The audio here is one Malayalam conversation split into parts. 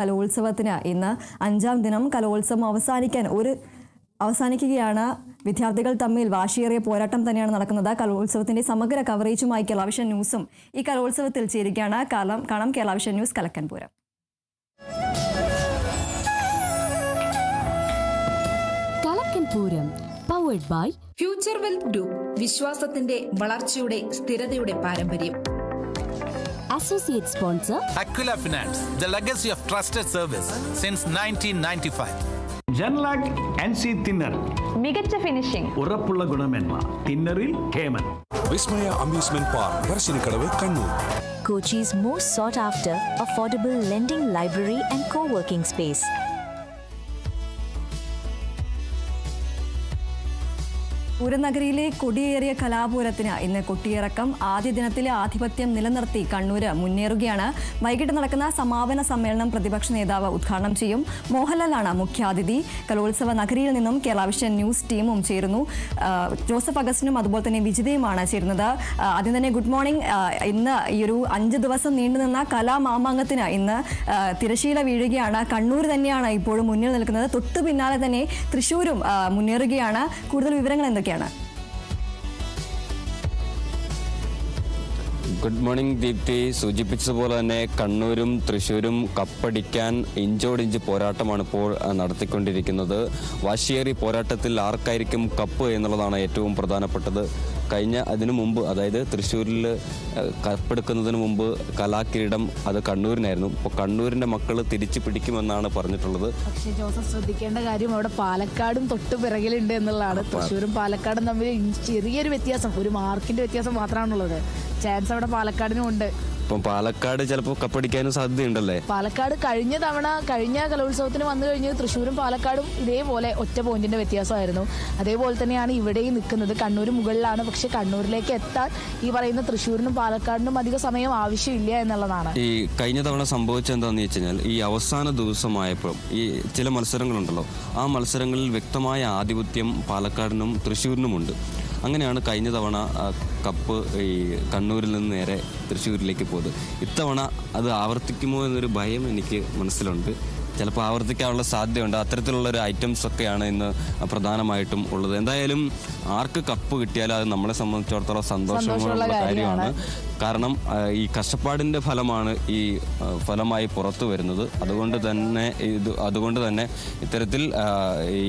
കലോത്സവത്തിന് ഇന്ന് 5ാം ദിനം കലോത്സവം അവസാനിക്കുകയാണ്. വിദ്യാർത്ഥികൾ തമ്മിൽ വാശിയേറിയ പോരാട്ടം തന്നെയാണ് നടക്കുന്നത്. കലോത്സവത്തിന്റെ സമഗ്ര കവറേജുമായി കേരള വിഷൻ ന്യൂസും ഈ കലോത്സവത്തിൽ ചേരുകയാണ്. കാണാം കേരള വിഷൻ ന്യൂസ് കലക്കൻ പൂരം. കലക്കൻ പൂരം powered by future wealth group, വിശ്വാസത്തിന്റെ വളർച്ചയുടെ സ്ഥിരതയുടെ പാരമ്പര്യം. Associate sponsor Aquila Finance, the legacy of trusted service since 1995. Genlac NC Thinner, മികച്ച ഫിനിഷിംഗ്, ഉറപ്പുള്ള ഗുണമേന്മ, തിന്നറിൽ കേമൻ. Vismaya amusement park, Parassinikkadavu, Kannur. Kochi's most sought after affordable lending library and co-working space. പൂരനഗരിയിലെ കൊടിയേറിയ കലാപൂരത്തിന് ഇന്ന് കൊട്ടിയിറക്കം. ആദ്യ ദിനത്തിലെ ആധിപത്യം നിലനിർത്തി കണ്ണൂര് മുന്നേറുകയാണ്. വൈകിട്ട് നടക്കുന്ന സമാപന സമ്മേളനം പ്രതിപക്ഷ നേതാവ് ഉദ്ഘാടനം ചെയ്യും. മോഹൻലാലാണ് മുഖ്യാതിഥി. കലോത്സവ നഗരിയിൽ നിന്നും കേരള വിഷൻ ന്യൂസ് ടീമും ചേരുന്നു. ജോസഫ് അഗസ്റ്റിനും അതുപോലെ തന്നെ വിജിതയുമാണ് ചേരുന്നത്. ആദ്യം തന്നെ ഗുഡ് മോർണിംഗ്. ഇന്ന് ഈ ഒരു 5 ദിവസം നീണ്ടുനിന്ന കലാമാമാങ്കത്തിന് ഇന്ന് തിരശീല വീഴുകയാണ്. കണ്ണൂർ തന്നെയാണ് ഇപ്പോഴും മുന്നിൽ നിൽക്കുന്നത്. തൊട്ടു പിന്നാലെ തന്നെ തൃശ്ശൂരും മുന്നേറുകയാണ്. കൂടുതൽ വിവരങ്ങൾ എന്തൊക്കെയാണ്? Good morning Deepthi. സൂചിപ്പിച്ചതുപോലെ തന്നെ കണ്ണൂരും തൃശ്ശൂരും കപ്പടിക്കാൻ ഇഞ്ചോടിഞ്ച് പോരാട്ടമാണ് ഇപ്പോൾ നടത്തിക്കൊണ്ടിരിക്കുന്നത്. വാശിയേറിയ പോരാട്ടത്തിൽ ആർക്കായിരിക്കും കപ്പ് എന്നുള്ളതാണ് ഏറ്റവും പ്രധാനപ്പെട്ടത്. അതിനു മുമ്പ്, അതായത് തൃശ്ശൂരിൽ കപ്പെടുക്കുന്നതിന് മുമ്പ് കലാകിരീടം അത് കണ്ണൂരിനായിരുന്നു. ഇപ്പോൾ കണ്ണൂരിൻ്റെ മക്കൾ തിരിച്ചു പിടിക്കുമെന്നാണ് പറഞ്ഞിട്ടുള്ളത്. പക്ഷേ ജോസഫ് ശ്രദ്ധിക്കേണ്ട കാര്യം അവിടെ പാലക്കാടും തൊട്ടു പിറകിലുണ്ട് എന്നുള്ളതാണ്. തൃശ്ശൂരും പാലക്കാടും തമ്മിൽ ചെറിയൊരു വ്യത്യാസം, ഒരു മാർക്കിന്റെ വ്യത്യാസം മാത്രമാണുള്ളത്. ചാൻസ് അവിടെ പാലക്കാടിനും ഉണ്ട്. ഇപ്പം പാലക്കാട് ചിലപ്പോൾ കപ്പടിക്കാനും സാധ്യതയുണ്ടല്ലേ? പാലക്കാട് കഴിഞ്ഞ കലോത്സവത്തിന് വന്നു കഴിഞ്ഞത് തൃശ്ശൂരും പാലക്കാടും ഇതേപോലെ ഒറ്റ പോയിന്റിന്റെ വ്യത്യാസമായിരുന്നു. അതേപോലെ തന്നെയാണ് ഇവിടെയും നിൽക്കുന്നത്. കണ്ണൂർ മുകളിലാണ്. പക്ഷെ കണ്ണൂരിലേക്ക് എത്താൻ ഈ പറയുന്ന തൃശ്ശൂരിനും പാലക്കാടിനും അധിക സമയം ആവശ്യമില്ല എന്നുള്ളതാണ്. ഈ കഴിഞ്ഞ തവണ സംഭവിച്ചത് എന്താണെന്ന് വെച്ച് കഴിഞ്ഞാൽ, ഈ അവസാന ദിവസമായപ്പോൾ ഈ ചില മത്സരങ്ങളുണ്ടല്ലോ, ആ മത്സരങ്ങളിൽ വ്യക്തമായ ആധിപത്യം പാലക്കാടിനും തൃശ്ശൂരിനുമുണ്ട്. അങ്ങനെയാണ് കഴിഞ്ഞ തവണ കപ്പ് ഈ കണ്ണൂരിൽ നിന്ന് നേരെ തൃശ്ശൂരിലേക്ക് പോയത്. ഇത്തവണ അത് ആവർത്തിക്കുമോ എന്നൊരു ഭയം എനിക്ക് മനസ്സിലുണ്ട്. ചിലപ്പോൾ ആവർത്തിക്കാനുള്ള സാധ്യതയുണ്ട്. അത്തരത്തിലുള്ളൊരു ഐറ്റംസ് ഒക്കെയാണ് ഇന്ന് പ്രധാനമായിട്ടും ഉള്ളത്. എന്തായാലും ആർക്ക് കപ്പ് കിട്ടിയാലും അത് നമ്മളെ സംബന്ധിച്ചിടത്തോളം സന്തോഷമുള്ള കാര്യമാണ്. കാരണം ഈ കഷ്ടപ്പാടിൻ്റെ ഫലമാണ് ഈ ഫലമായി പുറത്തു വരുന്നത്. അതുകൊണ്ട് തന്നെ ഇത്തരത്തിൽ ഈ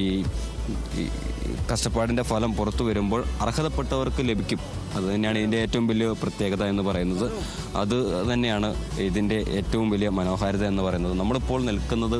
കഷ്ടപ്പാടിൻ്റെ ഫലം പുറത്തു വരുമ്പോൾ അർഹതപ്പെട്ടവർക്ക് ലഭിക്കും. അത് തന്നെയാണ് ഇതിൻ്റെ ഏറ്റവും വലിയ പ്രത്യേകത എന്ന് പറയുന്നത്. അത് തന്നെയാണ് ഇതിൻ്റെ ഏറ്റവും വലിയ മനോഹാരിത എന്ന് പറയുന്നത്. നമ്മളിപ്പോൾ നിൽക്കുന്നത്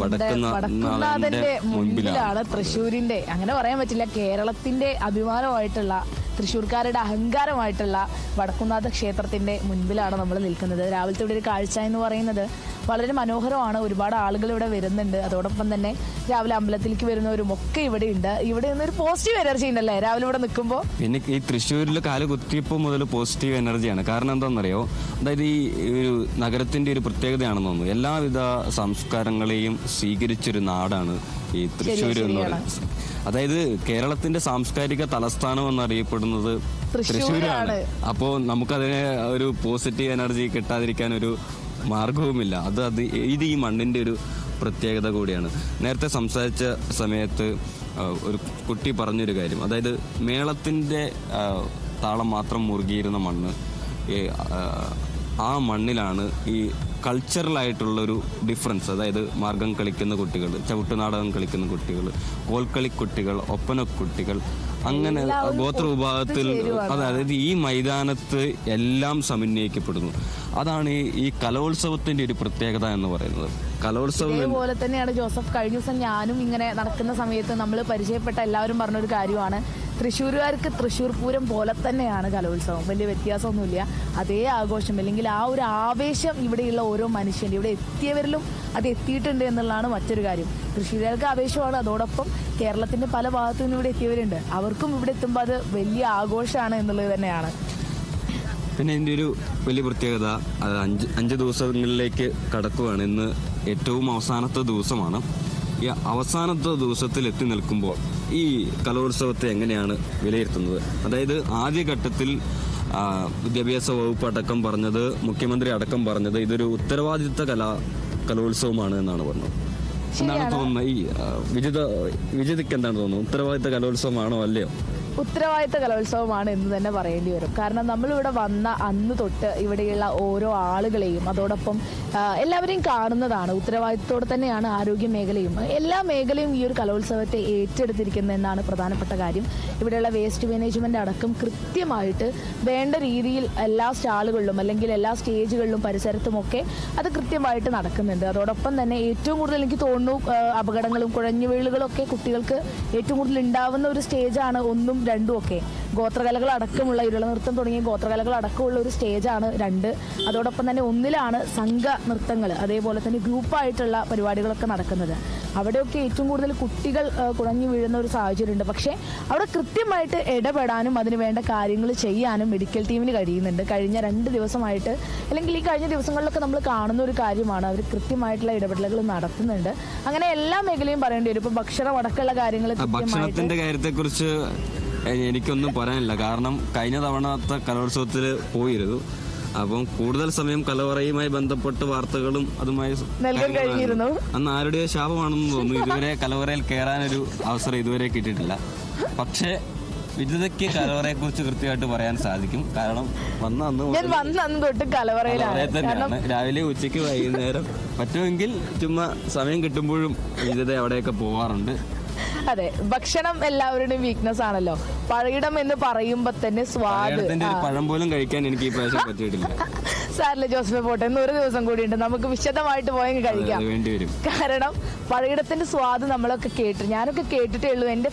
വടക്കുന്നാഥന്റെ മുൻപിലാണ്. തൃശ്ശൂരിന്റെ, അങ്ങനെ പറയാൻ പറ്റില്ല, കേരളത്തിന്റെ അഭിമാനമായിട്ടുള്ള, തൃശ്ശൂർക്കാരുടെ അഹങ്കാരമായിട്ടുള്ള വടക്കുന്നാഥ ക്ഷേത്രത്തിന്റെ മുൻപിലാണ് നമ്മൾ നിൽക്കുന്നത്. രാവിലത്തെ ഇവിടെ ഒരു കാഴ്ച എന്ന് പറയുന്നത് വളരെ മനോഹരമാണ്. ഒരുപാട് ആളുകൾ ഇവിടെ വരുന്നുണ്ട്. അതോടൊപ്പം തന്നെ രാവിലെ അമ്പലത്തിലേക്ക് വരുന്നവരും ഒക്കെ ഇവിടെ ഉണ്ട്. ഇവിടെ നിന്നൊരു പോസിറ്റീവ് എനർജി ഉണ്ടല്ലേ രാവിലെ ഇവിടെ നിൽക്കുമ്പോൾ? പിന്നെ ഈ തൃശ്ശൂരിൽ കാല് കുത്തിയപ്പോൾ മുതൽ പോസിറ്റീവ് എനർജിയാണ്. കാരണം എന്താണെന്നറിയോ, അതായത് ഈ ഒരു നഗരത്തിന്റെ ഒരു പ്രത്യേകതയാണെന്ന് തോന്നുന്നു. എല്ലാവിധ സംസ്കാരങ്ങളെയും സ്വീകരിച്ചൊരു നാടാണ് ഈ തൃശ്ശൂർ എന്ന് പറയുന്നത്. അതായത് കേരളത്തിന്റെ സാംസ്കാരിക തലസ്ഥാനം എന്നറിയപ്പെടുന്നത് തൃശ്ശൂരാണ്. അപ്പോൾ നമുക്കതിനെ ഒരു പോസിറ്റീവ് എനർജി കിട്ടാതിരിക്കാൻ ഒരു മാർഗവുമില്ല. ഇത് ഈ മണ്ണിന്റെ ഒരു പ്രത്യേകത കൂടിയാണ്. നേരത്തെ സംസാരിച്ച സമയത്ത് ഒരു കുട്ടി പറഞ്ഞൊരു കാര്യം, അതായത് മേളത്തിന്റെ താളം മാത്രം മുറുകിയിരുന്ന മണ്ണ്, ആ മണ്ണിലാണ് ഈ കൾച്ചറലായിട്ടുള്ളൊരു ഡിഫറൻസ്, അതായത് മാർഗം കളിക്കുന്ന കുട്ടികൾ, ചവിട്ടുനാടകം കളിക്കുന്ന കുട്ടികൾ, കോൽക്കളി കുട്ടികൾ, ഒപ്പന കുട്ടികൾ, അങ്ങനെ ഗോത്ര വിഭാഗത്തിൽ, അതായത് ഈ മൈതാനത്ത് എല്ലാം സമന്വയിക്കപ്പെടുന്നു. അതാണ് ഈ കലോത്സവത്തിന്റെ ഒരു പ്രത്യേകത എന്ന് പറയുന്നത്. കലോത്സവം ഇതേപോലെ തന്നെയാണ് ജോസഫ്. കഴിഞ്ഞ ദിവസം ഞാനും ഇങ്ങനെ നടക്കുന്ന സമയത്ത് നമ്മൾ പരിചയപ്പെട്ട എല്ലാവരും പറഞ്ഞൊരു കാര്യമാണ്, തൃശ്ശൂരുകാർക്ക് തൃശ്ശൂർ പൂരം പോലെ തന്നെയാണ് കലോത്സവം. വലിയ വ്യത്യാസമൊന്നുമില്ല. അതേ ആഘോഷം, അല്ലെങ്കിൽ ആ ഒരു ആവേശം ഇവിടെയുള്ള ഓരോ മനുഷ്യൻ്റെ, ഇവിടെ എത്തിയവരിലും അത് എത്തിയിട്ടുണ്ട് എന്നുള്ളതാണ് മറ്റൊരു കാര്യം. തൃശ്ശൂരുകാർക്ക് ആവേശമാണ്. അതോടൊപ്പം കേരളത്തിന്റെ പല ഭാഗത്തു നിന്നും ഇവിടെ എത്തിയവരുണ്ട്. അവർക്കും ഇവിടെ എത്തുമ്പോൾ അത് വലിയ ആഘോഷമാണ് എന്നുള്ളത് തന്നെയാണ്. പിന്നെ ഇതിൻ്റെ ഒരു വലിയ പ്രത്യേകത, 5 ദിവസങ്ങളിലേക്ക് കടക്കുകയാണ്. ഇന്ന് ഏറ്റവും അവസാനത്തെ ദിവസമാണ്. ഈ അവസാനത്തെ ദിവസത്തിൽ എത്തി നിൽക്കുമ്പോൾ ഈ കലോത്സവത്തെ എങ്ങനെയാണ് വിലയിരുത്തുന്നത്? അതായത് ആദ്യഘട്ടത്തിൽ വിദ്യാഭ്യാസ വകുപ്പ് അടക്കം പറഞ്ഞത്, മുഖ്യമന്ത്രി അടക്കം പറഞ്ഞത്, ഇതൊരു ഉത്തരവാദിത്ത കലോത്സവമാണ് എന്നാണ് പറഞ്ഞത്. എന്താണ് തോന്നുന്നത്? ഈ വിജിതയ്ക്ക് എന്താണ് തോന്നുന്നത്? ഉത്തരവാദിത്ത കലോത്സവമാണോ അല്ലയോ? ഉത്തരവാദിത്ത കലോത്സവമാണ് എന്ന് തന്നെ പറയേണ്ടി വരും. കാരണം നമ്മളിവിടെ വന്ന അന്ന് തൊട്ട് ഇവിടെയുള്ള ഓരോ ആളുകളെയും അതോടൊപ്പം എല്ലാവരെയും കാണുന്നതാണ്. ഉത്തരവാദിത്തത്തോടെ തന്നെയാണ് ആരോഗ്യ മേഖലയും എല്ലാ മേഖലയും ഈ ഒരു കലോത്സവത്തെ ഏറ്റെടുത്തിരിക്കുന്നത് എന്നാണ് പ്രധാനപ്പെട്ട കാര്യം. ഇവിടെയുള്ള വേസ്റ്റ് മാനേജ്മെന്റ് അടക്കം കൃത്യമായിട്ട് വേണ്ട രീതിയിൽ എല്ലാ സ്റ്റാളുകളിലും അല്ലെങ്കിൽ എല്ലാ സ്റ്റേജുകളിലും പരിസരത്തുമൊക്കെ അത് കൃത്യമായിട്ട് നടക്കുന്നുണ്ട്. അതോടൊപ്പം തന്നെ ഏറ്റവും കൂടുതൽ എനിക്ക് തോന്നുന്നു അപകടങ്ങളും കുഴഞ്ഞു വീഴുകളൊക്കെ കുട്ടികൾക്ക് ഏറ്റവും കൂടുതൽ ഉണ്ടാവുന്ന ഒരു സ്റ്റേജാണ് 1ഉം 2ഉം ഒക്കെ. ഗോത്രകലകൾ അടക്കമുള്ള ഇരുള നൃത്തം തുടങ്ങിയ ഗോത്രകലകൾ അടക്കമുള്ള ഒരു സ്റ്റേജാണ് 2. അതോടൊപ്പം തന്നെ 1ലാണ് സംഘ നൃത്തങ്ങൾ, അതേപോലെ തന്നെ ഗ്രൂപ്പായിട്ടുള്ള പരിപാടികളൊക്കെ നടക്കുന്നത്. അവിടെയൊക്കെ ഏറ്റവും കൂടുതൽ കുട്ടികൾ കുഴഞ്ഞു വീഴുന്ന ഒരു സാഹചര്യമുണ്ട്. പക്ഷേ അവിടെ കൃത്യമായിട്ട് ഇടപെടാനും അതിന് വേണ്ട കാര്യങ്ങൾ ചെയ്യാനും മെഡിക്കൽ ടീമിന് കഴിയുന്നുണ്ട്. കഴിഞ്ഞ 2 ദിവസമായിട്ട് അല്ലെങ്കിൽ ഈ കഴിഞ്ഞ ദിവസങ്ങളിലൊക്കെ നമ്മൾ കാണുന്ന ഒരു കാര്യമാണ്. അവർ കൃത്യമായിട്ടുള്ള ഇടപെടലുകൾ നടത്തുന്നുണ്ട്. അങ്ങനെ എല്ലാ മേഖലയും പറയേണ്ടി വരും. ഇപ്പൊ ഭക്ഷണം അടക്കമുള്ള കാര്യങ്ങൾ ഭക്ഷണത്തിന്റെ കാര്യത്തെക്കുറിച്ച് എനിക്കൊന്നും പറയാനില്ല. കാരണം കഴിഞ്ഞ തവണത്തെ കലോത്സവത്തിൽ പോയിരുന്നു. അപ്പം കൂടുതൽ സമയം കലവറയുമായി ബന്ധപ്പെട്ട് വാർത്തകളും അതുമായി നൽകാൻ കഴിഞ്ഞിരുന്നു. അന്ന് ആരുടെയോ ശാപമാണെന്ന് തോന്നുന്നു. ഇതുവരെ കലവറയിൽ കയറാനൊരു അവസരം ഇതുവരെ കിട്ടിയിട്ടില്ല. പക്ഷേ വിജിതയ്ക്ക് കലവറയെ കുറിച്ച് കൃത്യമായിട്ട് പറയാൻ സാധിക്കും. കാരണം വന്ന തൊട്ട് കലവറയിലാണ് തന്നെയാണ്. രാവിലെ ഉച്ചയ്ക്ക് വൈകുന്നേരം പറ്റുമെങ്കിൽ ചുമ്മാ സമയം കിട്ടുമ്പോഴും വിജിത അവിടെയൊക്കെ പോവാറുണ്ട്. അതെ, ഭക്ഷണം എല്ലാവരുടെയും വീക്ക്നെസ് ആണല്ലോ. പഴയിടം എന്ന് പറയുമ്പോ തന്നെ സ്വാദ്. പഴം പോലും കഴിക്കാൻ എനിക്ക് ഈ പ്രാവശ്യം പറ്റിയിട്ടില്ല. സാറില്ല ജോസഫ് പോട്ടെ, ഇന്ന് ഒരു ദിവസം കൂടിയുണ്ട്, നമുക്ക് വിശദമായിട്ട് പോയെങ്കിൽ കഴിക്കാം. കാരണം പഴയിടത്തിന്റെ സ്വാദ് നമ്മളൊക്കെ ഞാനൊക്കെ കേട്ടിട്ടേ ഉള്ളൂ. എന്റെ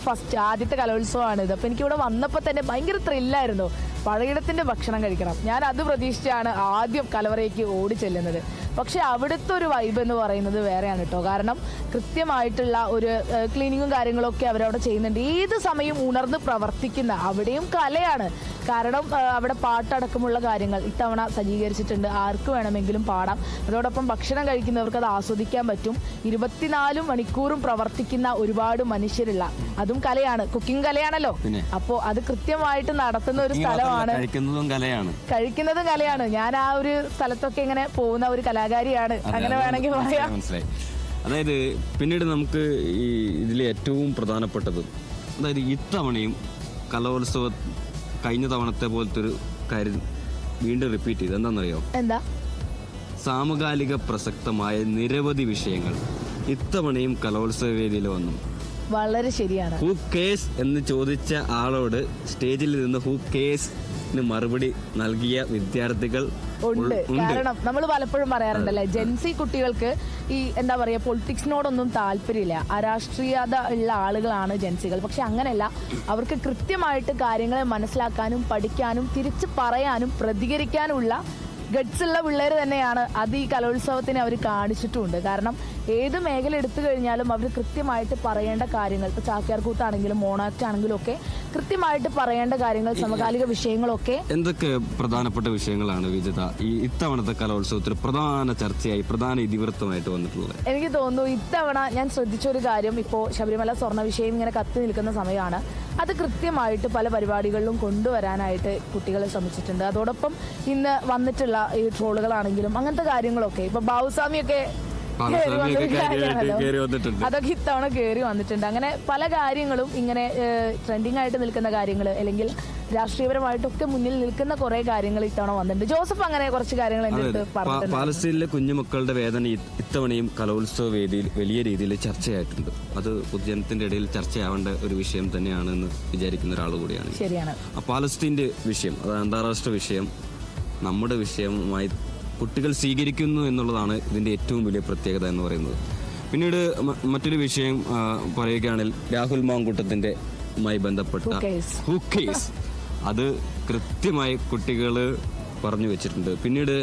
ആദ്യത്തെ കലോത്സവമാണ് ഇത്. അപ്പൊ എനിക്കിവിടെ വന്നപ്പോ തന്നെ ഭയങ്കര ത്രില്ലായിരുന്നു. പഴയിടത്തിന്റെ ഭക്ഷണം കഴിക്കണം. ഞാൻ അത് പ്രതീക്ഷിച്ചാണ് ആദ്യം കലവറയ്ക്ക് ഓടി ചെല്ലുന്നത്. പക്ഷെ അവിടുത്തെ ഒരു വൈബ് എന്ന് പറയുന്നത് വേറെയാണ് കേട്ടോ. കാരണം കൃത്യമായിട്ടുള്ള ഒരു ക്ലീനിങ്ങും കാര്യങ്ങളൊക്കെ അവരവിടെ ചെയ്യുന്നുണ്ട്. ഏത് സമയം ഉണർന്ന് പ്രവർത്തിക്കുന്ന അവിടെയും കലയാണ്. കാരണം അവിടെ പാട്ടടക്കമുള്ള കാര്യങ്ങൾ ഇത്തവണ സജ്ജീകരിച്ചിട്ടുണ്ട്. ആർക്ക് വേണമെങ്കിലും പാടാം. അതോടൊപ്പം ഭക്ഷണം കഴിക്കുന്നവർക്ക് അത് ആസ്വദിക്കാൻ പറ്റും. 24 മണിക്കൂറും പ്രവർത്തിക്കുന്ന ഒരുപാട് മനുഷ്യരുള്ള അതും കലയാണ്. കുക്കിംഗ് കലയാണല്ലോ. അപ്പോൾ അത് കൃത്യമായിട്ട് നടത്തുന്ന ഒരു സ്ഥലമാണ്. കഴിക്കുന്നതും കലയാണ്. ഞാൻ ആ ഒരു സ്ഥലത്തൊക്കെ ഇങ്ങനെ പോകുന്ന ഒരു കലാകാരിയാണ്, അങ്ങനെ വേണമെങ്കിൽ പറയാം. മനസ്സിലായി. അതായത് പിന്നീട് നമുക്ക് ഈ ഇതിലെ ഏറ്റവും പ്രധാനപ്പെട്ടത്, അതായത് ഇത്തവണയും കലോത്സവ കഴിഞ്ഞ തവണത്തെ പോലത്തെ ഒരു കാര്യം വീണ്ടും റിപ്പീറ്റ് ചെയ്ത് എന്താണെന്നറിയോ? എന്താ? സാമകാലിക പ്രസക്തമായ നിരവധി വിഷയങ്ങൾ ഇത്തവണയും കലോത്സവ വേദിയിൽ വന്നു. വളരെ ശരിയാണ്. ഹൂ കേസ് എന്ന് ചോദിച്ച ആളോട് സ്റ്റേജിൽ നിന്ന് ഹൂ കേസ് മറുപടി നൽകിയ വിദ്യാർത്ഥികൾ ഉണ്ട്. കാരണം നമ്മൾ പലപ്പോഴും പറയാറുണ്ടല്ലേ, ജെൻസി കുട്ടികൾക്ക് ഈ എന്താ പറയാ പൊളിറ്റിക്സിനോടൊന്നും താല്പര്യമില്ല. അരാഷ്ട്രീയത ഉള്ള ആളുകളാണ് ജെൻസികൾ. പക്ഷെ അങ്ങനെയല്ല, അവർക്ക് കൃത്യമായിട്ട് കാര്യങ്ങളെ മനസ്സിലാക്കാനും പഠിക്കാനും തിരിച്ചു പറയാനും പ്രതികരിക്കാനുമുള്ള ഗഡ്സുള്ള പിള്ളേർ തന്നെയാണ്. അത് ഈ കലോത്സവത്തിന് അവർ കാണിച്ചിട്ടുമുണ്ട്. കാരണം ഏത് മേഖല എടുത്തു കഴിഞ്ഞാലും അവർ കൃത്യമായിട്ട് പറയേണ്ട കാര്യങ്ങൾ, ഇപ്പോൾ ചാക്യാർകൂത്താണെങ്കിലും മോണാക്ട് ആണെങ്കിലും ഒക്കെ കൃത്യമായിട്ട് പറയേണ്ട കാര്യങ്ങൾ, സമകാലിക വിഷയങ്ങളൊക്കെ. എന്തൊക്കെ പ്രധാനപ്പെട്ട വിഷയങ്ങളാണ് വിജിത ഈ ഇത്തവണത്തെ കലോത്സവത്തിൽ പ്രധാന ചർച്ചയായി, പ്രധാന ഇതിവൃത്തമായിട്ട് വന്നിട്ടുള്ളത്? എനിക്ക് തോന്നുന്നു ഇത്തവണ ഞാൻ ശ്രദ്ധിച്ചൊരു കാര്യം, ഇപ്പോൾ ശബരിമല സ്വർണ്ണ വിഷയം ഇങ്ങനെ കത്തി നിൽക്കുന്ന സമയമാണ്. അത് കൃത്യമായിട്ട് പല പരിപാടികളിലും കൊണ്ടുവരാനായിട്ട് കുട്ടികളെ ശ്രമിച്ചിട്ടുണ്ട്. അതോടൊപ്പം ഇന്ന് വന്നിട്ടുള്ള ഈ ട്രോളുകളാണെങ്കിലും അങ്ങനത്തെ കാര്യങ്ങളൊക്കെ, ഇപ്പൊ ബാബുസ്വാമിയൊക്കെ അതൊക്കെ ഇത്തവണ കയറി വന്നിട്ടുണ്ട്. അങ്ങനെ പല കാര്യങ്ങളും ഇങ്ങനെ ട്രെൻഡിങ് ആയിട്ട് നിൽക്കുന്ന കാര്യങ്ങൾ അല്ലെങ്കിൽ രാഷ്ട്രീയപരമായിട്ടൊക്കെ മുന്നിൽ നിൽക്കുന്ന കുറെ കാര്യങ്ങൾ ഇത്തവണ വന്നിട്ടുണ്ട്. ജോസഫ് അങ്ങനെ കുറച്ച് കാര്യങ്ങൾ പാലസ്തീനിലെ കുഞ്ഞുമക്കളുടെ വേദന ഇത്തവണയും കലോത്സവ വേദിയിൽ വലിയ രീതിയിൽ ചർച്ചയായിട്ടുണ്ട്. അത് പൊതുജനത്തിന്റെ ഇടയിൽ ചർച്ചയാവേണ്ട ഒരു വിഷയം തന്നെയാണെന്ന് വിചാരിക്കുന്ന ഒരാൾ കൂടിയാണ്. ശരിയാണ്. പാലസ്തീന്റെ വിഷയം, അത് അന്താരാഷ്ട്ര വിഷയം, നമ്മുടെ വിഷയമായി കുട്ടികൾ സ്വീകരിക്കുന്നു എന്നുള്ളതാണ് ഇതിന്റെ ഏറ്റവും വലിയ പ്രത്യേകത എന്ന് പറയുന്നത്. പിന്നീട് മറ്റൊരു വിഷയം പറയുകയാണെങ്കിൽ രാഹുൽ മാങ്കൂട്ടത്തിന്റെ ബന്ധപ്പെട്ട ഹൂ കേസ്, അത് കൃത്യമായി കുട്ടികൾ പറഞ്ഞു വെച്ചിട്ടുണ്ട്. പിന്നീട്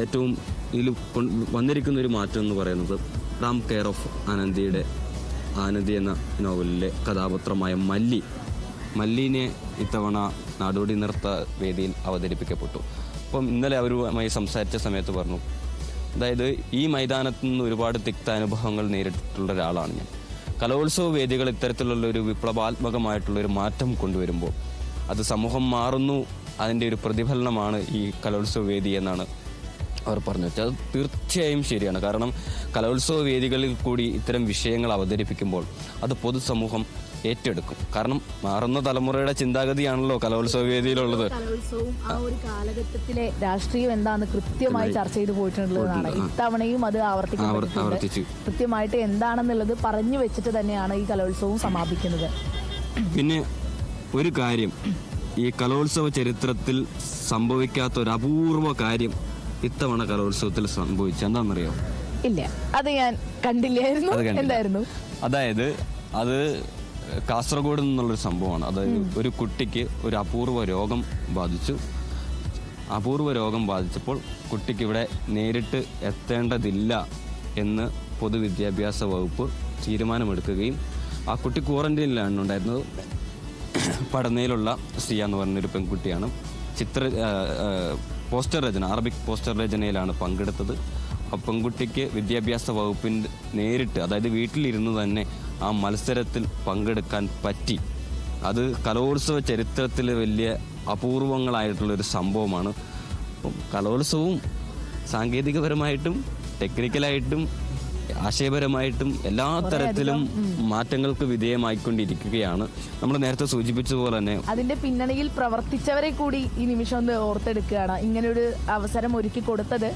ഏറ്റവും ഇതിൽ വന്നിരിക്കുന്ന ഒരു മാറ്റം എന്ന് പറയുന്നത് റാം കെയർ ഓഫ് ആനന്ദി എന്ന നോവലിലെ കഥാപാത്രമായ മല്ലിനെ ഇത്തവണ നാടോടി നൃത്ത വേദിയിൽ അവതരിപ്പിക്കപ്പെട്ടു. അപ്പം ഇന്നലെ അവരുമായി സംസാരിച്ച സമയത്ത് പറഞ്ഞു, അതായത് ഈ മൈതാനത്ത് നിന്ന് ഒരുപാട് തിക്താനുഭവങ്ങൾ നേരിട്ടിട്ടുള്ള ഒരാളാണ് ഞാൻ. കലോത്സവ വേദികൾ ഇത്തരത്തിലുള്ള ഒരു വിപ്ലവാത്മകമായിട്ടുള്ളൊരു മാറ്റം കൊണ്ടുവരുമ്പോൾ അത് സമൂഹം മാറുന്നു, അതിൻ്റെ ഒരു പ്രതിഫലനമാണ് ഈ കലോത്സവ വേദി എന്നാണ് അവർ പറഞ്ഞു വെച്ചാൽ അത് തീർച്ചയായും ശരിയാണ്. കാരണം കലോത്സവ വേദികളിൽ കൂടി ഇത്തരം വിഷയങ്ങൾ അവതരിപ്പിക്കുമ്പോൾ അത് പൊതുസമൂഹം ഏറ്റെടുക്കും. കാരണം മാറുന്ന തലമുറയുടെ ചിന്താഗതിയാണല്ലോ കലോത്സവ വേദിയിലുള്ളത്. കലോത്സവവും ആ ഒരു കാലഘട്ടത്തിലെ രാഷ്ട്രീയം എന്താണെന്ന് കൃത്യമായി ചർച്ച ചെയ്ത് പോയിട്ടുള്ളതാണ്. ഇത്തവണയും അത് ആവർത്തിച്ചു കൃത്യമായിട്ട് എന്താണെന്നുള്ളത് പറഞ്ഞു വെച്ചിട്ട് തന്നെയാണ് ഈ കലോത്സവവും സമാപിക്കുന്നത്. പിന്നെ ഒരു കാര്യം, ഈ കലോത്സവ ചരിത്രത്തിൽ സംഭവിക്കാത്ത ഒരു അപൂർവ കാര്യം ഇത്തവണ കലോത്സവത്തിൽ സംഭവിച്ചു. എന്താണെന്നറിയോ? ഇല്ല, അത് ഞാൻ കണ്ടില്ലായിരുന്നു. എന്തായിരുന്നു? അതായത് അത് കാസർഗോഡ് നിന്നുള്ളൊരു സംഭവമാണ്. അതായത് ഒരു കുട്ടിക്ക് ഒരു അപൂർവ രോഗം ബാധിച്ചു. അപൂർവ രോഗം ബാധിച്ചപ്പോൾ കുട്ടിക്ക് ഇവിടെ നേരിട്ട് എത്തേണ്ടതില്ല എന്ന് പൊതുവിദ്യാഭ്യാസ വകുപ്പ് തീരുമാനമെടുക്കുകയും ആ കുട്ടി ക്വാറന്റൈനിലാണ് ഉണ്ടായിരുന്നത്. പടനയിലുള്ള സിയ എന്ന് പറഞ്ഞൊരു പെൺകുട്ടിയാണ്. പോസ്റ്റർ രചന, അറബിക് പോസ്റ്റർ രചനയിലാണ് പങ്കെടുത്തത്. ആ പെൺകുട്ടിക്ക് വിദ്യാഭ്യാസ വകുപ്പിൻ്റെ നേരിട്ട്, അതായത് വീട്ടിലിരുന്ന് തന്നെ ആ മത്സരത്തിൽ പങ്കെടുക്കാൻ പറ്റി. അത് കലോത്സവ ചരിത്രത്തിൽ വലിയ അപൂർവങ്ങളായിട്ടുള്ളൊരു സംഭവമാണ്. അപ്പം കലോത്സവവും സാങ്കേതികപരമായിട്ടും ടെക്നിക്കലായിട്ടും ആശയപരമായിട്ടും എല്ലാ തരത്തിലും മാറ്റങ്ങൾക്ക് വിധേയമായിക്കൊണ്ടിരിക്കുകയാണ്. നമ്മൾ നേരത്തെ സൂചിപ്പിച്ചതുപോലെ തന്നെ അതിന്റെ പിന്നണിയിൽ പ്രവർത്തിച്ചവരെ കൂടി ഈ നിമിഷം ഒന്ന് ഓർത്തെടുക്കുകയാണ്. ഇങ്ങനെ ഒരു അവസരം ഒരുക്കി കൊടുത്തത്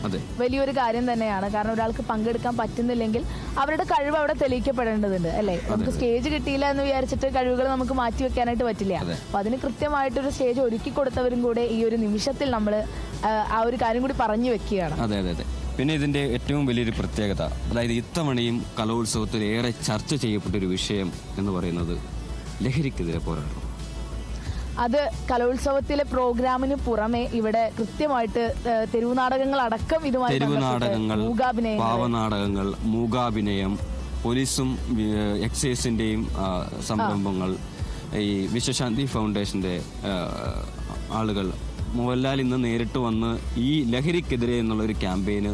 വലിയൊരു കാര്യം തന്നെയാണ്. കാരണം ഒരാൾക്ക് പങ്കെടുക്കാൻ പറ്റുന്നില്ലെങ്കിൽ അവരുടെ കഴിവ് അവിടെ തെളിയിക്കപ്പെടേണ്ടതുണ്ട്, അല്ലേ? നമുക്ക് സ്റ്റേജ് കിട്ടിയില്ല എന്ന് വിചാരിച്ചിട്ട് കഴിവുകൾ നമുക്ക് മാറ്റി വെക്കാനായിട്ട് പറ്റില്ല. അപ്പൊ അതിന് കൃത്യമായിട്ടൊരു സ്റ്റേജ് ഒരുക്കി കൊടുത്തവരും കൂടെ ഈ ഒരു നിമിഷത്തിൽ നമ്മൾ ആ ഒരു കാര്യം കൂടി പറഞ്ഞു വെക്കുകയാണ്. അതെ അതെ അതെ. പിന്നെ ഇതിൻ്റെ ഏറ്റവും വലിയൊരു പ്രത്യേകത, അതായത് ഇത്തവണയും കലോത്സവത്തിൽ ഏറെ ചർച്ച ചെയ്യപ്പെട്ടൊരു വിഷയം എന്ന് പറയുന്നത് ലഹരിക്കെതിരെ പോരാട്ടം. അത് കലോത്സവത്തിലെ പ്രോഗ്രാമിന് പുറമെ ഇവിടെ കൃത്യമായിട്ട് തെരുവ് നാടകങ്ങൾ അടക്കം ഇതുമായി പാവനാടകങ്ങൾ, മൂകാഭിനയം, പോലീസും എക്സൈസിൻ്റെയും സംരംഭങ്ങൾ, ഈ വിശ്വശാന്തി ഫൗണ്ടേഷൻ്റെ ആളുകൾ, മോഹൻലാൽ ഇന്ന് നേരിട്ട് വന്ന് ഈ ലഹരിക്കെതിരെ എന്നുള്ളൊരു ക്യാമ്പയിന്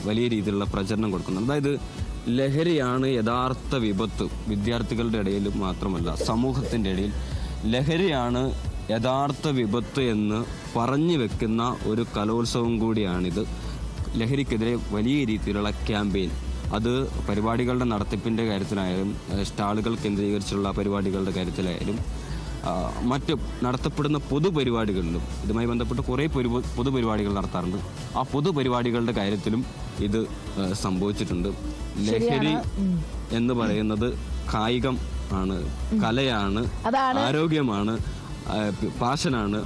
വലിയ രീതിയിലുള്ള പ്രചരണം കൊടുക്കുന്നുണ്ട്. അതായത് ലഹരിയാണ് യഥാർത്ഥ വിപത്ത്. വിദ്യാർത്ഥികളുടെ ഇടയിൽ മാത്രമല്ല, സമൂഹത്തിൻ്റെ ഇടയിൽ ലഹരിയാണ് യഥാർത്ഥ വിപത്ത് എന്ന് പറഞ്ഞു വെക്കുന്ന ഒരു കലോത്സവം കൂടിയാണിത്. ലഹരിക്കെതിരെ വലിയ രീതിയിലുള്ള ക്യാമ്പയിൻ, അത് പരിപാടികളുടെ നടത്തിപ്പിൻ്റെ കാര്യത്തിലായാലും സ്റ്റാളുകൾ കേന്ദ്രീകരിച്ചുള്ള പരിപാടികളുടെ കാര്യത്തിലായാലും മറ്റ് നടത്തപ്പെടുന്ന പൊതുപരിപാടികളിലും ഇതുമായി ബന്ധപ്പെട്ട് കുറേ പൊതുപരിപാടികൾ നടത്താറുണ്ട്. ആ പൊതുപരിപാടികളുടെ കാര്യത്തിലും ഇത് സംഭവിച്ചിട്ടുണ്ട്. ലഹരി എന്ന് പറയുന്നത് കായികം ആണ്, കലയാണ്, ആരോഗ്യമാണ്, പാഷനാണ്.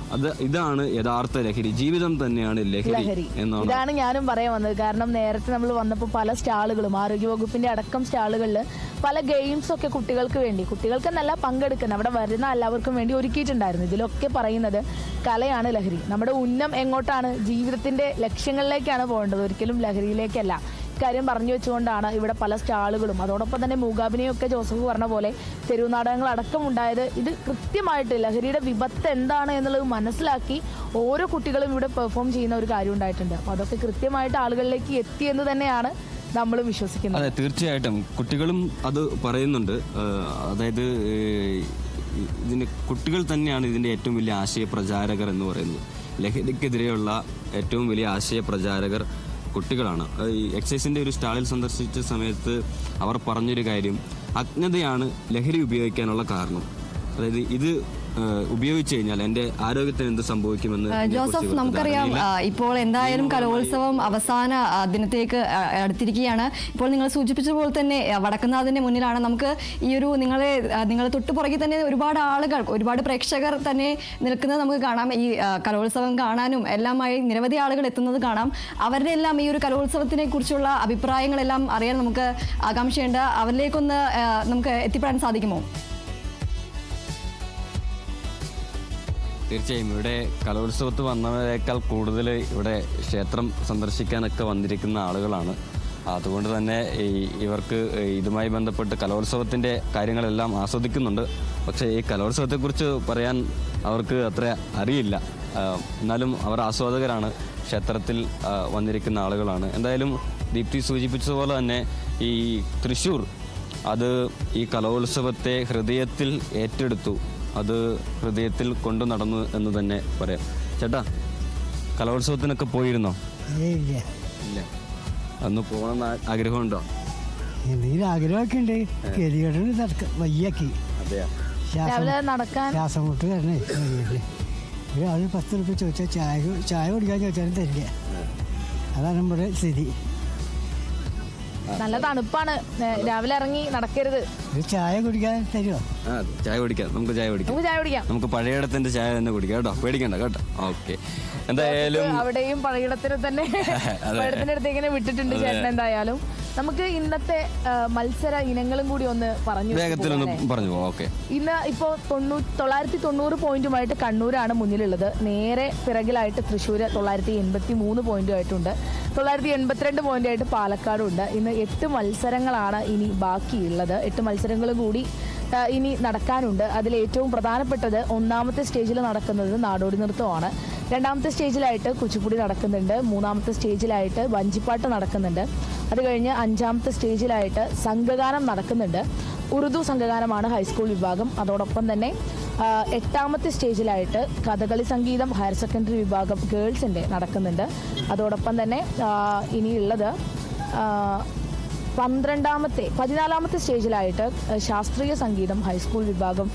ഇതാണ് യഥാർത്ഥ ലഹരി. ജീവിതം തന്നെയാണ് ലഹരി എന്നാണ്. ഇതാണ് ഞാനും പറയാൻ വന്നത്. കാരണം നേരത്തെ നമ്മൾ വന്നപ്പോൾ പല സ്റ്റാളുകളും, ആരോഗ്യവകുപ്പിന്റെ അടക്കം സ്റ്റാളുകളിൽ പല ഗെയിംസ് ഒക്കെ കുട്ടികൾക്ക് വേണ്ടി, കുട്ടികൾക്കെന്നല്ല പങ്കെടുക്കുന്ന അവിടെ വരുന്ന എല്ലാവർക്കും വേണ്ടി ഒരുക്കിയിട്ടുണ്ടായിരുന്നു. ഇതിലൊക്കെ പറയുന്നത് കലയാണ് ലഹരി. നമ്മുടെ ഉന്നം എങ്ങോട്ടാണ്? ജീവിതത്തിന്റെ ലക്ഷ്യങ്ങളിലേക്കാണ് പോകേണ്ടത്, ഒരിക്കലും ലഹരിയിലേക്കല്ല. കാര്യം പറഞ്ഞു വെച്ചുകൊണ്ടാണ് ഇവിടെ പല സ്റ്റാളുകളും, അതോടൊപ്പം തന്നെ മൂകാഭിനയൊക്കെ ജോസഫ് പറഞ്ഞ പോലെ തെരുവ് നാടകങ്ങൾ അടക്കം ഉണ്ടായത്. ഇത് കൃത്യമായിട്ട് ലഹരിയുടെ വിപത്ത് എന്താണ് എന്നുള്ളത് മനസ്സിലാക്കി ഓരോ കുട്ടികളും ഇവിടെ പെർഫോം ചെയ്യുന്ന ഒരു കാര്യം ഉണ്ടായിട്ടുണ്ട്. അപ്പോൾ അതൊക്കെ കൃത്യമായിട്ട് ആളുകളിലേക്ക് എത്തിയെന്ന് തന്നെയാണ് നമ്മൾ വിശ്വസിക്കുന്നത്. അതെ, തീർച്ചയായിട്ടും കുട്ടികളും അത് പറയുന്നുണ്ട്. അതായത് ഇതിന് കുട്ടികൾ തന്നെയാണ് ഇതിൻ്റെ ഏറ്റവും വലിയ ആശയ പ്രചാരകർ എന്ന് പറയുന്നത്. ലഹരിക്കെതിരെയുള്ള ഏറ്റവും വലിയ ആശയ പ്രചാരകർ കുട്ടികളാണ്. ഈ എക്സൈസിൻ്റെ ഒരു സ്റ്റാളിൽ സന്ദർശിച്ച സമയത്ത് അവർ പറഞ്ഞൊരു കാര്യം, അജ്ഞതയാണ് ലഹരി ഉപയോഗിക്കാനുള്ള കാരണം. അതായത് ഇത് ഉപയോഗിച്ചു കഴിഞ്ഞാൽ എൻ്റെ ആരോഗ്യത്തിന് എന്ത് സംഭവിക്കുമെന്ന്. ജോസഫ്, നമുക്കറിയാം ഇപ്പോൾ എന്തായാലും കലോത്സവം അവസാന ദിനത്തേക്ക് അടുത്തിരിക്കുകയാണ്. ഇപ്പോൾ നിങ്ങൾ സൂചിപ്പിച്ചതുപോലെ തന്നെ വടക്കുന്നാഥിന്റെ മുന്നിലാണ്. നമുക്ക് ഈ ഒരു നിങ്ങൾ തൊട്ടുപുറകിൽ തന്നെ ഒരുപാട് ആളുകൾ, ഒരുപാട് പ്രേക്ഷകർ തന്നെ നിൽക്കുന്നത് നമുക്ക് കാണാം. ഈ കലോത്സവം കാണാനും എല്ലാമായി നിരവധി ആളുകൾ എത്തുന്നത് കാണാം. അവരുടെ എല്ലാം ഈ ഒരു കലോത്സവത്തിനെ കുറിച്ചുള്ള അഭിപ്രായങ്ങളെല്ലാം അറിയാൻ നമുക്ക് ആകാംക്ഷയുണ്ട്. അവരിലേക്കൊന്ന് നമുക്ക് എത്തിപ്പെടാൻ സാധിക്കുമോ? തീർച്ചയായും ഇവിടെ കലോത്സവത്ത് വന്നവരേക്കാൾ കൂടുതൽ ഇവിടെ ക്ഷേത്രം സന്ദർശിക്കാനൊക്കെ വന്നിരിക്കുന്ന ആളുകളാണ്. അതുകൊണ്ട് തന്നെ ഇവർക്ക് ഇതുമായി ബന്ധപ്പെട്ട് കലോത്സവത്തിൻ്റെ കാര്യങ്ങളെല്ലാം ആസ്വദിക്കുന്നുണ്ട്. പക്ഷേ ഈ കലോത്സവത്തെക്കുറിച്ച് പറയാൻ അവർക്ക് അത്ര അറിയില്ല. എന്നാലും അവർ ആസ്വാദകരാണ്, ക്ഷേത്രത്തിൽ വന്നിരിക്കുന്ന ആളുകളാണ്. എന്തായാലും ദീപ്തി സൂചിപ്പിച്ചതുപോലെ തന്നെ ഈ തൃശ്ശൂർ അത് ഈ കലോത്സവത്തെ ഹൃദയത്തിൽ ഏറ്റെടുത്തു, അത് ഹൃദയത്തിൽ കൊണ്ടു നടന്നു എന്ന് തന്നെ പറയാം. ചേട്ടാ, കലോത്സവത്തിനൊക്കെ പോയിരുന്നോ? ഇല്ല. ഇല്ല. അന്ന് പോകണമെന്ന് ആഗ്രഹമുണ്ടോ? എന്തെങ്കിലും ആഗ്രഹമൊക്കെ ഉണ്ട്. ഗതികേട് വയ്യാക്കി അതെയാ. ശ്വാസം മുട്ട് തരണേ. ഒരാൾ 10 രൂപ ചോദിച്ചാൽ ചായ കുടിക്കാൻ ചോദിച്ചാലും തരില്ല. അതാണ് നമ്മുടെ സ്ഥിതി. നല്ല തണുപ്പാണ്, രാവിലെ ഇറങ്ങി നടക്കരുത്. ഒരു ചായ കുടിക്കാൻ തരുമോ? ചായ കുടിക്കാം, നമുക്ക് ചായ കുടിക്കാം. നമുക്ക് പഴയടത്തിന്റെ ചായ തന്നെ കുടിക്കാം കേട്ടോ, പേടിക്കണ്ട കേട്ടോ. ഓക്കെ, എന്തായാലും അവിടെയും പഴയടത്തിന് തന്നെ പഴയടത്തിന്റെ അടുത്തേക്ക് തന്നെ വിട്ടിട്ടുണ്ട് ചേട്ടൻ. എന്തായാലും നമുക്ക് ഇന്നത്തെ മത്സര ഇനങ്ങളും കൂടി ഒന്ന് പറഞ്ഞു. ഓക്കെ, ഇന്ന് ഇപ്പോൾ 990 പോയിന്റുമായിട്ട് കണ്ണൂരാണ് മുന്നിലുള്ളത്. നേരെ പിറകിലായിട്ട് തൃശ്ശൂർ 983 പോയിന്റുമായിട്ടുണ്ട്. 982 പോയിന്റായിട്ട് പാലക്കാടും ഉണ്ട്. ഇന്ന് 8 മത്സരങ്ങളാണ് ഇനി ബാക്കിയുള്ളത്. 8 മത്സരങ്ങൾ കൂടി ഇനി നടക്കാനുണ്ട്. അതിൽ ഏറ്റവും പ്രധാനപ്പെട്ടത് ഒന്നാമത്തെ സ്റ്റേജിൽ നടക്കുന്നത് നാടോടി നൃത്തമാണ്. രണ്ടാമത്തെ സ്റ്റേജിലായിട്ട് കുച്ചിപ്പുടി നടക്കുന്നുണ്ട്. മൂന്നാമത്തെ സ്റ്റേജിലായിട്ട് വഞ്ചിപ്പാട്ട് നടക്കുന്നുണ്ട്. അത് കഴിഞ്ഞ് അഞ്ചാമത്തെ സ്റ്റേജിലായിട്ട് സംഘഗാനം നടക്കുന്നുണ്ട്. ഉറുദു സംഘഗാനമാണ് ഹൈസ്കൂൾ വിഭാഗം. അതോടൊപ്പം തന്നെ എട്ടാമത്തെ സ്റ്റേജിലായിട്ട് കഥകളി സംഗീതം ഹയർ സെക്കൻഡറി വിഭാഗം ഗേൾസിൻ്റെ നടക്കുന്നുണ്ട്. അതോടൊപ്പം തന്നെ ഇനിയുള്ളത് 14ാമത്തെ സ്റ്റേജിലായിട്ട് ശാസ്ത്രീയ സംഗീതം ഹൈസ്കൂൾ വിഭാഗം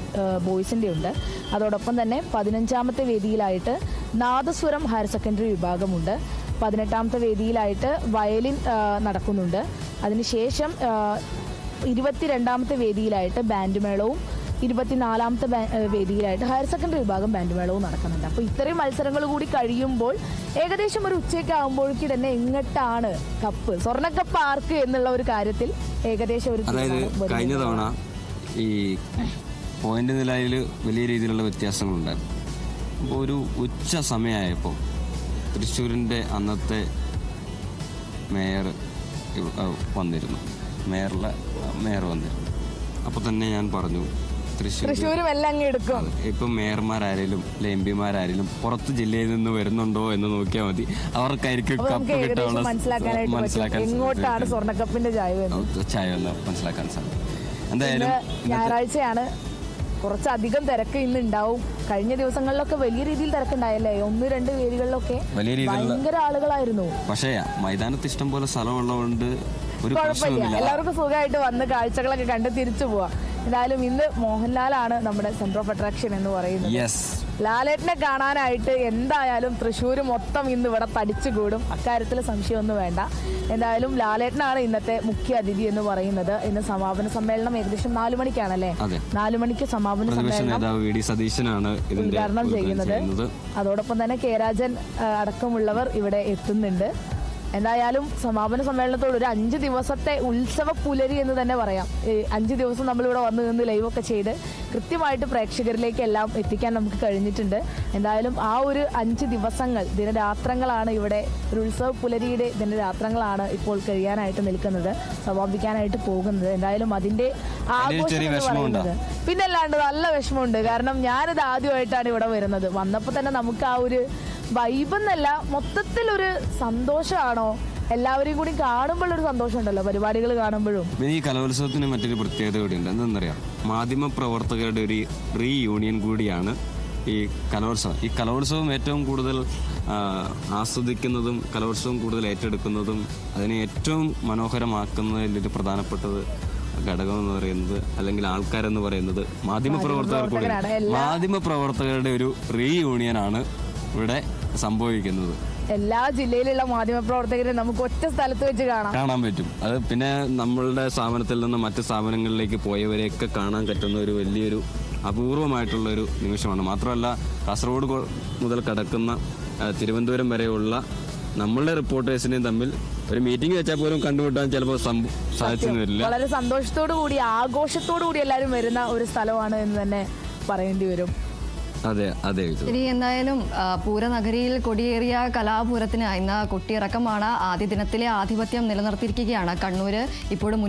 ബോയ്സിൻ്റെ ഉണ്ട്. അതോടൊപ്പം തന്നെ 15ാമത്തെ വേദിയിലായിട്ട് നാദസ്വരം ഹയർ സെക്കൻഡറി വിഭാഗമുണ്ട്. 18ാമത്തെ വേദിയിലായിട്ട് വയലിൻ നടക്കുന്നുണ്ട്. അതിനുശേഷം 22ാമത്തെ വേദിയിലായിട്ട് ബാൻഡ് മേളവും 24ാമത്തെ വേദിയിലായിട്ട് ഹയർ സെക്കൻഡറി വിഭാഗം ബാൻഡ് മേളവും നടക്കുന്നുണ്ട്. അപ്പോൾ ഇത്രയും മത്സരങ്ങൾ കൂടി കഴിയുമ്പോൾ ഏകദേശം ഒരു ഉച്ചയ്ക്ക് ആകുമ്പോഴേക്ക് തന്നെ എങ്ങോട്ടാണ് കപ്പ്, സ്വർണ്ണക്കപ്പ് ആർക്ക് എന്നുള്ള ഒരു കാര്യത്തിൽ ഏകദേശം ഒരു കഴിഞ്ഞ തവണ ഈ പോയിന്റ് നിലയിൽ വലിയ രീതിയിലുള്ള വ്യത്യാസങ്ങളുണ്ടായിരുന്നു. അപ്പോൾ ഒരു ഉച്ച സമയമായപ്പോൾ തൃശ്ശൂരിൻ്റെ അന്നത്തെ മേയർ വന്നിരുന്നു. മേയർ വന്നിരുന്നു. അപ്പോൾ തന്നെ ഞാൻ പറഞ്ഞു, തൃശ്ശൂരും എല്ലാം അങ്ങ് എടുക്കും. ഇപ്പം മേയർമാരായാലും എംപിമാരായാലും പുറത്ത് ജില്ലയിൽ നിന്ന് വരുന്നുണ്ടോ എന്ന് നോക്കിയാൽ മതി. അവർക്കായിരിക്കും കപ്പ് കിട്ടാനുള്ള എങ്ങോട്ടാണ് സ്വർണ്ണക്കപ്പിന്റെ ചായ എന്ന് മനസ്സിലാക്കാൻ സാധിക്കും. എന്തായാലും ഞായറാഴ്ചയാണ്, കുറച്ചധികം തിരക്ക് ഇന്ന് ഉണ്ടാവും. കഴിഞ്ഞ ദിവസങ്ങളിലൊക്കെ വലിയ രീതിയിൽ തിരക്കുണ്ടായല്ലേ, 1-2 വേദികളിലൊക്കെ ഭയങ്കര ആളുകളായിരുന്നു. പക്ഷേ മൈതാനത്ത് ഇഷ്ടം പോലെ സ്ഥലമുള്ളതുകൊണ്ട് ഒരു കുഴപ്പമില്ല, എല്ലാവർക്കും സുഖമായിട്ട് വന്ന് കാഴ്ചകളൊക്കെ കണ്ട് തിരിച്ചു പോവാം. എന്തായാലും ഇന്ന് മോഹൻലാലാണ് നമ്മുടെ സെന്റർ ഓഫ് അട്രാക്ഷൻ എന്ന് പറയുന്നത്. ലാലേട്ടനെ കാണാനായിട്ട് എന്തായാലും തൃശ്ശൂർ മൊത്തം ഇന്ന് ഇവിടെ തടിച്ചു കൂടും, അക്കാര്യത്തിൽ സംശയമൊന്നും വേണ്ട. എന്തായാലും ലാലേട്ടനാണ് ഇന്നത്തെ മുഖ്യ അതിഥി എന്ന് പറയുന്നത്. ഇന്ന് സമാപന സമ്മേളനം ഏകദേശം 4 മണിക്കാണല്ലേ, 4 മണിക്ക് സമാപന സമ്മേളനം ഉദ്ഘാടനം ചെയ്യുന്നത്. അതോടൊപ്പം തന്നെ കെ രാജൻ അടക്കമുള്ളവർ ഇവിടെ എത്തുന്നുണ്ട്. എന്തായാലും സമാപന സമ്മേളനത്തോട് ഒരു 5 ദിവസത്തെ ഉത്സവ പുലരി എന്ന് തന്നെ പറയാം. 5 ദിവസം നമ്മളിവിടെ വന്ന് നിന്ന് ലൈവൊക്കെ ചെയ്ത് കൃത്യമായിട്ട് പ്രേക്ഷകരിലേക്ക് എല്ലാം എത്തിക്കാൻ നമുക്ക് കഴിഞ്ഞിട്ടുണ്ട്. എന്തായാലും ആ ഒരു 5 ദിവസങ്ങൾ ദിനരാത്രങ്ങളാണ് ഇവിടെ, ഒരു ഉത്സവ പുലരിയുടെ ദിനരാത്രങ്ങളാണ് ഇപ്പോൾ കഴിയാനായിട്ട് നിൽക്കുന്നത്, സമാപിക്കാനായിട്ട് പോകുന്നത്. എന്തായാലും അതിന്റെ ആഘോഷം എന്ന് പറയുന്നത് പിന്നല്ലാണ്ട് നല്ല വിഷമമുണ്ട്. കാരണം ഞാനിത് ആദ്യമായിട്ടാണ് ഇവിടെ വരുന്നത്. വന്നപ്പോൾ തന്നെ നമുക്ക് ആ ഒരു വൈബ് എന്നല്ല, മൊത്തത്തിലൊരു സന്തോഷമാണോ, എല്ലാവരെയും കൂടി കാണുമ്പോൾ ഒരു സന്തോഷം ഉണ്ടല്ലോ, പരിപാടികൾ കാണുമ്പോഴും. ഈ കലോത്സവത്തിന് മറ്റൊരു പ്രത്യേകത കൂടിയുണ്ട്. എന്തെന്നറിയാം, മാധ്യമ പ്രവർത്തകരുടെ ഒരു റീയൂണിയൻ കൂടിയാണ് ഈ കലോത്സവം. ഈ കലോത്സവം ഏറ്റവും കൂടുതൽ ആസ്വദിക്കുന്നതും കലോത്സവം കൂടുതൽ ഏറ്റെടുക്കുന്നതും അതിനെ ഏറ്റവും മനോഹരമാക്കുന്നതിലൊരു പ്രധാനപ്പെട്ടത് ഘടകം എന്ന് പറയുന്നത്, അല്ലെങ്കിൽ ആൾക്കാരെന്ന് പറയുന്നത് മാധ്യമപ്രവർത്തകരുടെ ഒരു റീയൂണിയനാണ് ഇവിടെ സംഭവിക്കുന്നത്. എല്ലാ ജില്ലയിലുള്ള മാധ്യമപ്രവർത്തകരെ നമുക്ക് ഒറ്റ സ്ഥലത്ത് വെച്ച് കാണാൻ പറ്റും. അത് പിന്നെ നമ്മളുടെ സ്ഥാപനത്തിൽ നിന്ന് മറ്റ് സ്ഥാപനങ്ങളിലേക്ക് പോയവരെയൊക്കെ കാണാൻ പറ്റുന്ന ഒരു വലിയൊരു അപൂർവമായിട്ടുള്ള ഒരു നിമിഷമാണ്. മാത്രമല്ല, കാസർഗോഡ് മുതൽ കടക്കുന്ന തിരുവനന്തപുരം വരെയുള്ള നമ്മളുടെ റിപ്പോർട്ടേഴ്സിനെയും തമ്മിൽ ഒരു മീറ്റിംഗ് വെച്ചാൽ പോലും കണ്ടുമുട്ടാൻ ചിലപ്പോൾ സാധിച്ചു വരില്ല. വളരെ സന്തോഷത്തോടു കൂടി ആഘോഷത്തോടു കൂടി എല്ലാവരും വരുന്ന ഒരു സ്ഥലമാണ് എന്ന് തന്നെ പറയേണ്ടി വരും. അതെ. ശരി, എന്തായാലും പൂരനഗരിയിൽ കൊടിയേറിയ കലാപൂരത്തിന് ഇന്ന് കൊട്ടിയിറക്കമാണ്. ആദ്യ ദിനത്തിലെ ആധിപത്യം നിലനിർത്തിയിരിക്കുകയാണ് കണ്ണൂര്. ഇപ്പോഴും